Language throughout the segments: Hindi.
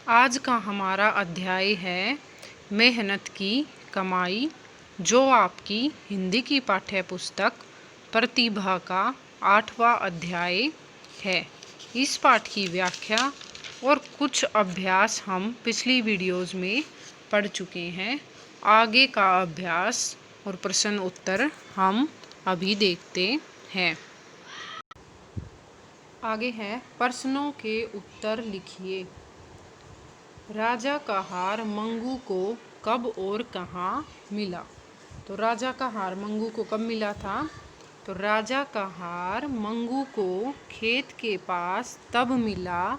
आज का हमारा अध्याय है मेहनत की कमाई, जो आपकी हिंदी की पाठ्य पुस्तक प्रतिभा का 8वां अध्याय है। इस पाठ की व्याख्या और कुछ अभ्यास हम पिछली वीडियोज़ में पढ़ चुके हैं। आगे का अभ्यास और प्रश्न उत्तर हम अभी देखते हैं। आगे है, प्रश्नों के उत्तर लिखिए। राजा का हार मंगू को कब और कहाँ मिला? तो राजा का हार मंगू को कब मिला था? तो राजा का हार मंगू को खेत के पास तब मिला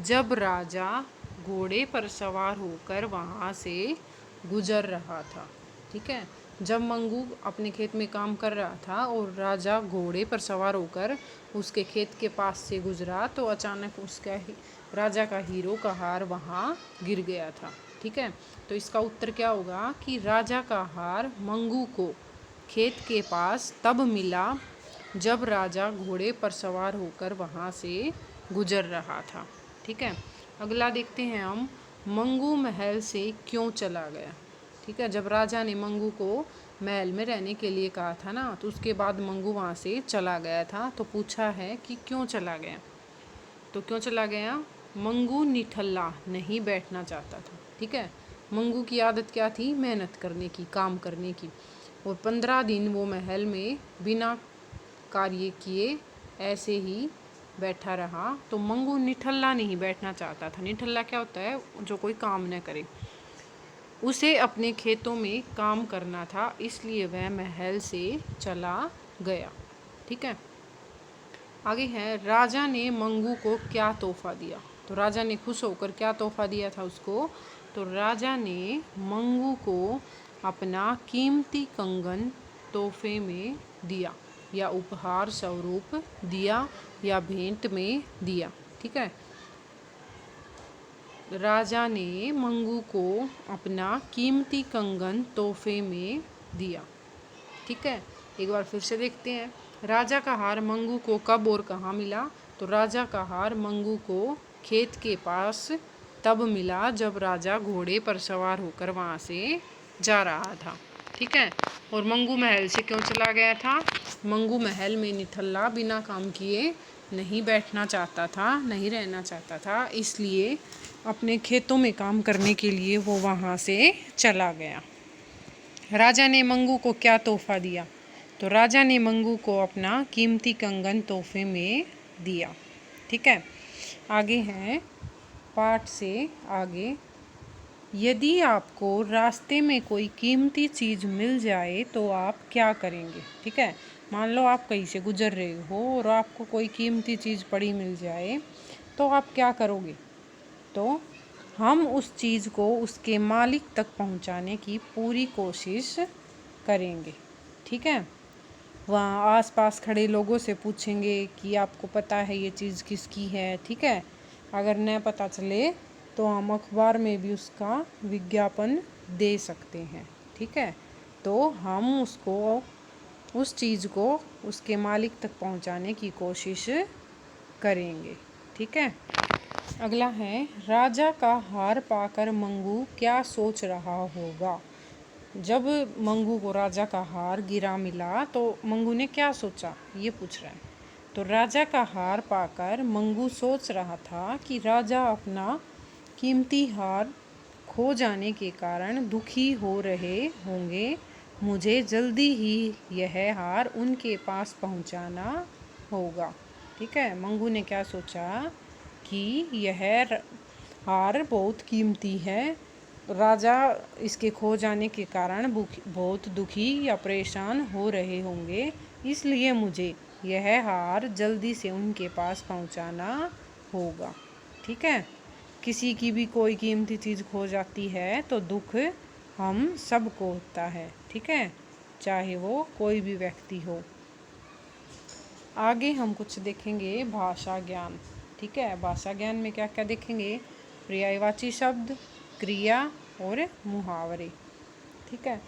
जब राजा घोड़े पर सवार होकर वहाँ से गुजर रहा था। ठीक है, जब मंगू अपने खेत में काम कर रहा था और राजा घोड़े पर सवार होकर उसके खेत के पास से गुजरा तो अचानक उसका राजा का हीरो का हार वहाँ गिर गया था। ठीक है, तो इसका उत्तर क्या होगा कि राजा का हार मंगू को खेत के पास तब मिला जब राजा घोड़े पर सवार होकर वहाँ से गुजर रहा था। ठीक है, अगला देखते हैं हम, मंगू महल से क्यों चला गया? ठीक है, जब राजा ने मंगू को महल में रहने के लिए कहा था ना, तो उसके बाद मंगू वहाँ से चला गया था। तो पूछा है कि क्यों चला गया? तो क्यों चला गया? मंगू निठल्ला नहीं बैठना चाहता था। ठीक है, मंगू की आदत क्या थी? मेहनत करने की, काम करने की। और 15 दिन वो महल में बिना कार्य किए ऐसे ही बैठा रहा। तो मंगू निठल्ला नहीं बैठना चाहता था। निठल्ला क्या होता है? जो कोई काम न करे। उसे अपने खेतों में काम करना था, इसलिए वह महल से चला गया। ठीक है, आगे है, राजा ने मंगू को क्या तोहफा दिया? तो राजा ने खुश होकर क्या तोहफा दिया था उसको? तो राजा ने मंगू को अपना कीमती कंगन तोहफे में दिया, या उपहार स्वरूप दिया, या भेंट में दिया। ठीक है, राजा ने मंगू को अपना कीमती कंगन तोहफे में दिया। ठीक है, एक बार फिर से देखते हैं, राजा का हार मंगू को कब और कहाँ मिला? तो राजा का हार मंगू को खेत के पास तब मिला जब राजा घोड़े पर सवार होकर वहाँ से जा रहा था। ठीक है, और मंगू महल से क्यों चला गया था? मंगू महल में निठल्ला बिना काम किए नहीं बैठना चाहता था, नहीं रहना चाहता था, इसलिए अपने खेतों में काम करने के लिए वो वहाँ से चला गया। राजा ने मंगू को क्या तोहफा दिया? तो राजा ने मंगू को अपना कीमती कंगन तोहफे में दिया। ठीक है, आगे है पाठ से आगे, यदि आपको रास्ते में कोई कीमती चीज़ मिल जाए तो आप क्या करेंगे? ठीक है, मान लो आप कहीं से गुजर रहे हो और आपको कोई कीमती चीज़ पड़ी मिल जाए तो आप क्या करोगे? तो हम उस चीज़ को उसके मालिक तक पहुंचाने की पूरी कोशिश करेंगे। ठीक है, वहाँ आसपास खड़े लोगों से पूछेंगे कि आपको पता है ये चीज़ किसकी है। ठीक है, अगर न पता चले तो हम अखबार में भी उसका विज्ञापन दे सकते हैं। ठीक है, तो हम उस चीज़ को उसके मालिक तक पहुंचाने की कोशिश करेंगे। ठीक है, अगला है, राजा का हार पाकर मंगू क्या सोच रहा होगा? जब मंगू को राजा का हार गिरा मिला तो मंगू ने क्या सोचा, ये पूछ रहा है। तो राजा का हार पाकर मंगू सोच रहा था कि राजा अपना कीमती हार खो जाने के कारण दुखी हो रहे होंगे, मुझे जल्दी ही यह हार उनके पास पहुंचाना होगा। ठीक है, मंगू ने क्या सोचा कि यह हार बहुत कीमती है, राजा इसके खो जाने के कारण बहुत दुखी या परेशान हो रहे होंगे, इसलिए मुझे यह हार जल्दी से उनके पास पहुंचाना होगा। ठीक है, किसी की भी कोई कीमती चीज़ खो जाती है तो दुख हम सबको होता है। ठीक है, चाहे वो कोई भी व्यक्ति हो। आगे हम कुछ देखेंगे भाषा ज्ञान। ठीक है, भाषा ज्ञान में क्या क्या देखेंगे? पर्यायवाची शब्द, क्रिया और मुहावरे। ठीक है,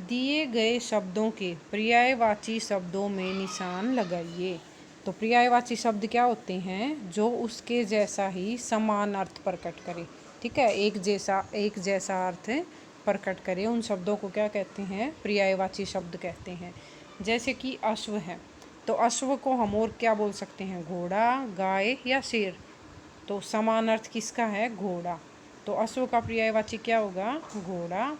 दिए गए शब्दों के पर्यायवाची शब्दों में निशान लगाइए। तो पर्यायवाची शब्द क्या होते हैं? जो उसके जैसा ही समान अर्थ प्रकट करे। ठीक है, एक जैसा अर्थ प्रकट करे, उन शब्दों को क्या कहते हैं? पर्यायवाची शब्द कहते हैं। जैसे कि अश्व है, तो अश्व को हम और क्या बोल सकते हैं? घोड़ा, गाय या शेर। तो समान अर्थ किसका है? घोड़ा। तो अश्व का पर्यायवाची क्या होगा? घोड़ा।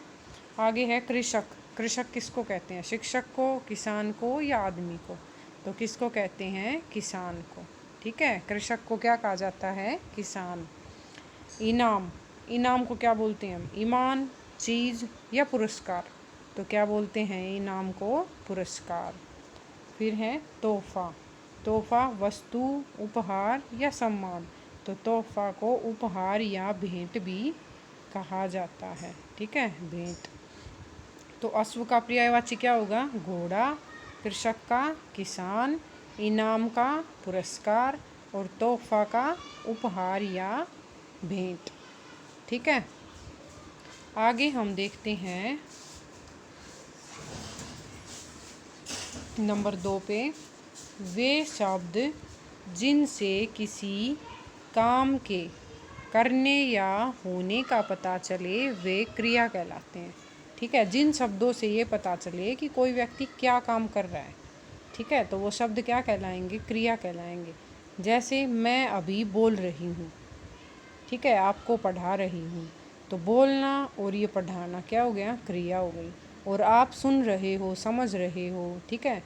आगे है कृषक। कृषक किसको कहते हैं? शिक्षक को, किसान को या आदमी को? तो किसको कहते हैं? किसान को। ठीक है, कृषक को क्या कहा जाता है? किसान। इनाम, इनाम को क्या बोलते हैं हम? ईमान, चीज़ या पुरस्कार? तो क्या बोलते हैं इनाम को? पुरस्कार। फिर है तोहफा। तोहफा वस्तु, उपहार या सम्मान। तो तोहफा को उपहार या भेंट भी कहा जाता है। ठीक है, भेंट। तो अश्व का पर्यायवाची क्या होगा? घोड़ा, कृषक का किसान, इनाम का पुरस्कार और तोहफा का उपहार या भेंट। ठीक है, आगे हम देखते हैं नंबर 2 पे। वे शब्द जिनसे किसी काम के करने या होने का पता चले वे क्रिया कहलाते हैं। ठीक है, जिन शब्दों से ये पता चले कि कोई व्यक्ति क्या काम कर रहा है, ठीक है, तो वो शब्द क्या कहलाएंगे? क्रिया कहलाएंगे। जैसे मैं अभी बोल रही हूँ, ठीक है, आपको पढ़ा रही हूँ, तो बोलना और ये पढ़ाना क्या हो गया? क्रिया हो गई। और आप सुन रहे हो, समझ रहे हो, ठीक है,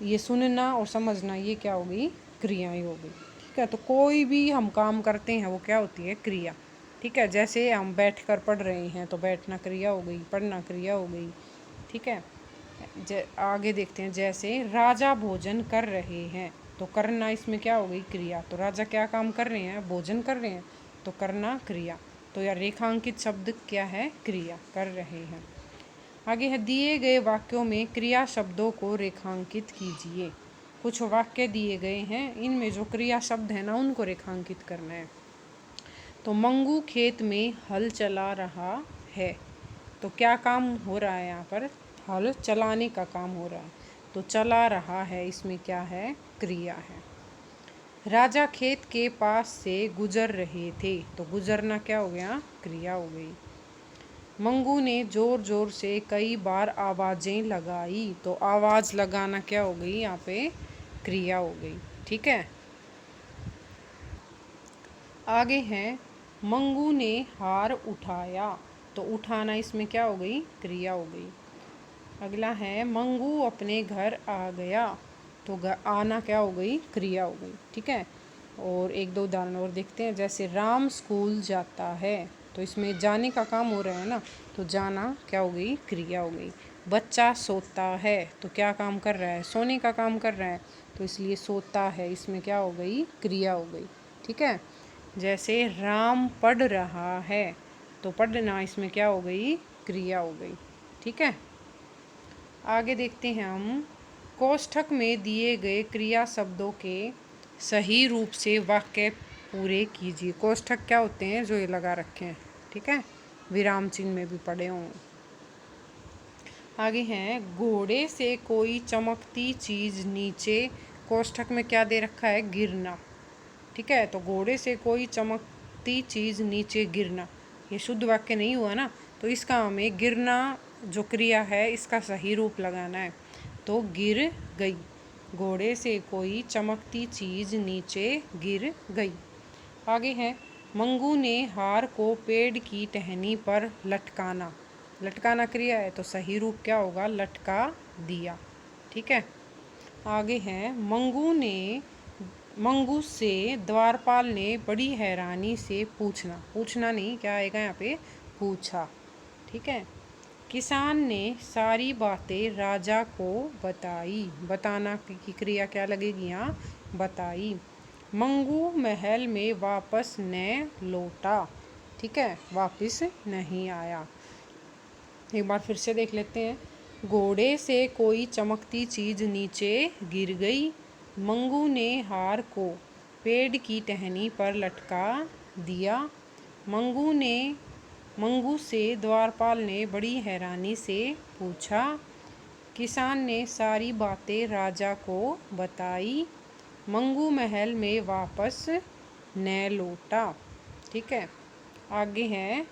ये सुनना और समझना ये क्या हो गई? क्रियाएं हो गई। ठीक है, तो कोई भी हम काम करते हैं वो क्या होती है? क्रिया। ठीक है, जैसे हम बैठकर पढ़ रहे हैं तो बैठना क्रिया हो गई, पढ़ना क्रिया हो गई। ठीक है, आगे देखते हैं। जैसे राजा भोजन कर रहे हैं, तो करना इसमें क्या हो गई? क्रिया। तो राजा क्या काम कर रहे हैं? भोजन कर रहे हैं, तो करना क्रिया। तो यह रेखांकित शब्द क्या है? क्रिया, कर रहे हैं। आगे है दिए गए वाक्यों में क्रिया शब्दों को रेखांकित कीजिए। कुछ वाक्य दिए गए हैं, इनमें जो क्रिया शब्द है ना उनको रेखांकित करना है। तो मंगू खेत में हल चला रहा है, तो क्या काम हो रहा है यहाँ पर? हल चलाने का काम हो रहा है, तो चला रहा है इसमें क्या है? क्रिया है। राजा खेत के पास से गुजर रहे थे, तो गुजरना क्या हो गया? क्रिया हो गई। मंगू ने जोर जोर से कई बार आवाज़ें लगाई, तो आवाज़ लगाना क्या हो गई? यहाँ पे क्रिया हो गई। ठीक है, आगे है मंगू ने हार उठाया, तो उठाना इसमें क्या हो गई? क्रिया हो गई। अगला है मंगू अपने घर आ गया, तो आना क्या हो गई? क्रिया हो गई। ठीक है, और एक दो उदाहरण और देखते हैं। जैसे राम स्कूल जाता है, तो इसमें जाने का काम हो रहा है ना, तो जाना क्या हो गई? क्रिया हो गई। बच्चा सोता है, तो क्या काम कर रहा है? सोने का काम कर रहा है, तो इसलिए सोता है इसमें क्या हो गई? क्रिया हो गई। ठीक है, जैसे राम पढ़ रहा है, तो पढ़ना इसमें क्या हो गई? क्रिया हो गई। ठीक है, आगे देखते हैं हम। कोष्ठक में दिए गए क्रिया शब्दों के सही रूप से वाक्य पूरे कीजिए। कोष्ठक क्या होते हैं? जो ये लगा रखे हैं, ठीक है, विराम चिन्ह में भी पढ़े होंगे। आगे हैं घोड़े से कोई चमकती चीज़ नीचे, कोष्ठक में क्या दे रखा है? गिरना। ठीक है, तो घोड़े से कोई चमकती चीज़ नीचे गिरना, ये शुद्ध वाक्य नहीं हुआ ना, तो इसका हमें गिरना जो क्रिया है इसका सही रूप लगाना है। तो गिर गई, घोड़े से कोई चमकती चीज़ नीचे गिर गई। आगे है मंगू ने हार को पेड़ की टहनी पर लटकाना, लटकाना क्रिया है, तो सही रूप क्या होगा? लटका दिया। ठीक है, आगे है मंगू से द्वारपाल ने बड़ी हैरानी से पूछना, पूछना नहीं, क्या आएगा यहाँ पे? पूछा। ठीक है, किसान ने सारी बातें राजा को बताई, बताना की क्रिया क्या लगेगी यहाँ? बताई। मंगू महल में वापस न लौटा, ठीक है, वापस नहीं आया। एक बार फिर से देख लेते हैं। घोड़े से कोई चमकती चीज़ नीचे गिर गई, मंगू ने हार को पेड़ की टहनी पर लटका दिया, मंगू से द्वारपाल ने बड़ी हैरानी से पूछा, किसान ने सारी बातें राजा को बताई, मंगू महल में वापस न लौटा। ठीक है, आगे है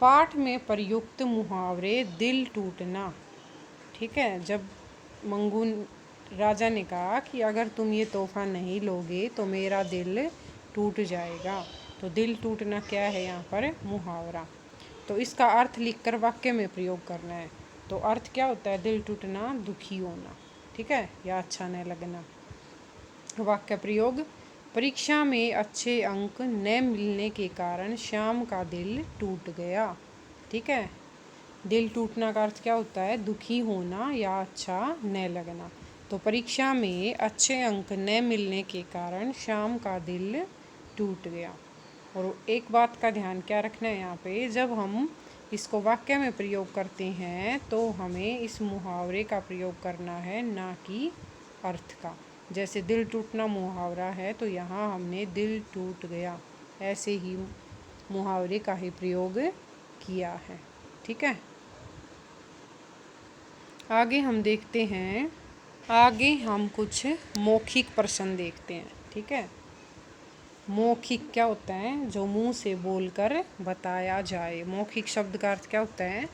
पाठ में प्रयुक्त मुहावरे दिल टूटना। ठीक है, जब मंगू राजा ने कहा कि अगर तुम ये तोहफा नहीं लोगे तो मेरा दिल टूट जाएगा। तो दिल टूटना क्या है यहाँ पर? मुहावरा। तो इसका अर्थ लिखकर वाक्य में प्रयोग करना है। तो अर्थ क्या होता है? दिल टूटना, दुखी होना। ठीक है, या अच्छा न लगना। वाक्य प्रयोग, परीक्षा में अच्छे अंक न मिलने के कारण श्याम का दिल टूट गया। ठीक है, दिल टूटना का अर्थ क्या होता है? दुखी होना या अच्छा न लगना। तो परीक्षा में अच्छे अंक न मिलने के कारण श्याम का दिल टूट गया। और एक बात का ध्यान क्या रखना है यहाँ पे, जब हम इसको वाक्य में प्रयोग करते हैं तो हमें इस मुहावरे का प्रयोग करना है, ना कि अर्थ का। जैसे दिल टूटना मुहावरा है तो यहाँ हमने दिल टूट गया ऐसे ही मुहावरे का ही प्रयोग किया है। ठीक है, आगे हम देखते हैं, आगे हम कुछ मौखिक प्रश्न देखते हैं। ठीक है, मौखिक क्या होता है? जो मुंह से बोलकर बताया जाए। मौखिक शब्द का अर्थ क्या होता है?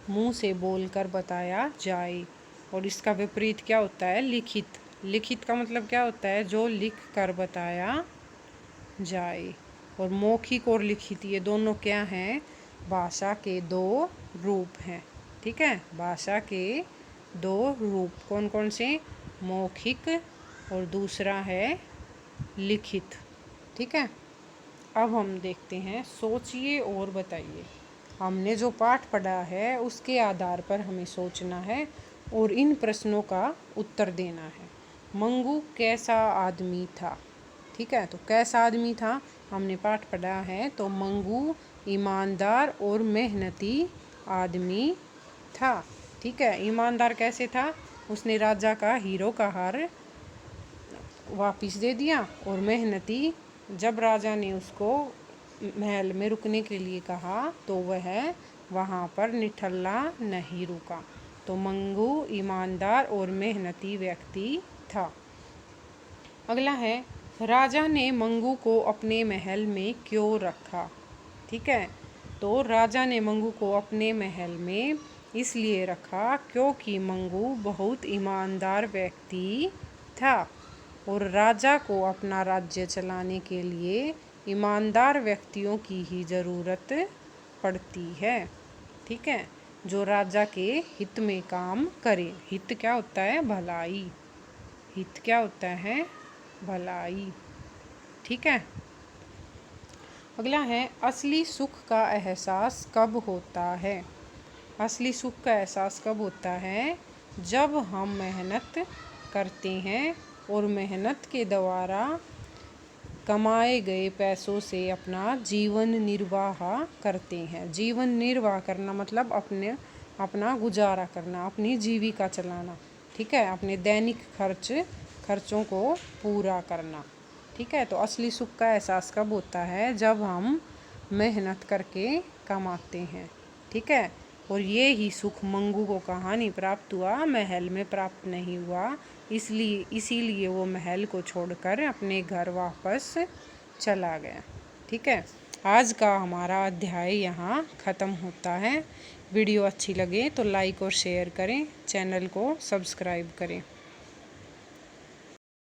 मुंह से बोलकर बताया जाए। और इसका विपरीत क्या होता है? लिखित। लिखित का मतलब क्या होता है? जो लिख कर बताया जाए। और मौखिक और लिखित ये दोनों क्या हैं? भाषा के दो रूप हैं। ठीक है, भाषा के दो रूप कौन कौन से? मौखिक और दूसरा है लिखित। ठीक है, अब हम देखते हैं, सोचिए और बताइए। हमने जो पाठ पढ़ा है उसके आधार पर हमें सोचना है और इन प्रश्नों का उत्तर देना है। मंगू कैसा आदमी था? ठीक है, तो कैसा आदमी था हमने पाठ पढ़ा है। तो मंगू ईमानदार और मेहनती आदमी था। ठीक है, ईमानदार कैसे था? उसने राजा का हीरो का हार वापस दे दिया। और मेहनती, जब राजा ने उसको महल में रुकने के लिए कहा तो वह वहाँ पर निठल्ला नहीं रुका। तो मंगू ईमानदार और मेहनती व्यक्ति था। अगला है, राजा ने मंगू को अपने महल में क्यों रखा? ठीक है, तो राजा ने मंगू को अपने महल में इसलिए रखा क्योंकि मंगू बहुत ईमानदार व्यक्ति था। और राजा को अपना राज्य चलाने के लिए ईमानदार व्यक्तियों की ही ज़रूरत पड़ती है। ठीक है, जो राजा के हित में काम करे। हित क्या होता है? भलाई। हित क्या होता है? भलाई। ठीक है, अगला है, असली सुख का एहसास कब होता है? असली सुख का एहसास कब होता है? जब हम मेहनत करते हैं और मेहनत के द्वारा कमाए गए पैसों से अपना जीवन निर्वाह करते हैं। जीवन निर्वाह करना मतलब अपना गुजारा करना, अपनी जीविका चलाना। ठीक है, अपने दैनिक खर्चों को पूरा करना। ठीक है, तो असली सुख का एहसास कब होता है? जब हम मेहनत करके कमाते हैं। ठीक है, और ये ही सुख मंगू को कहाँ नहीं प्राप्त हुआ? महल में प्राप्त नहीं हुआ। इसीलिए वो महल को छोड़कर अपने घर वापस चला गया। ठीक है, आज का हमारा अध्याय यहाँ ख़त्म होता है। वीडियो अच्छी लगे तो लाइक और शेयर करें, चैनल को सब्सक्राइब करें।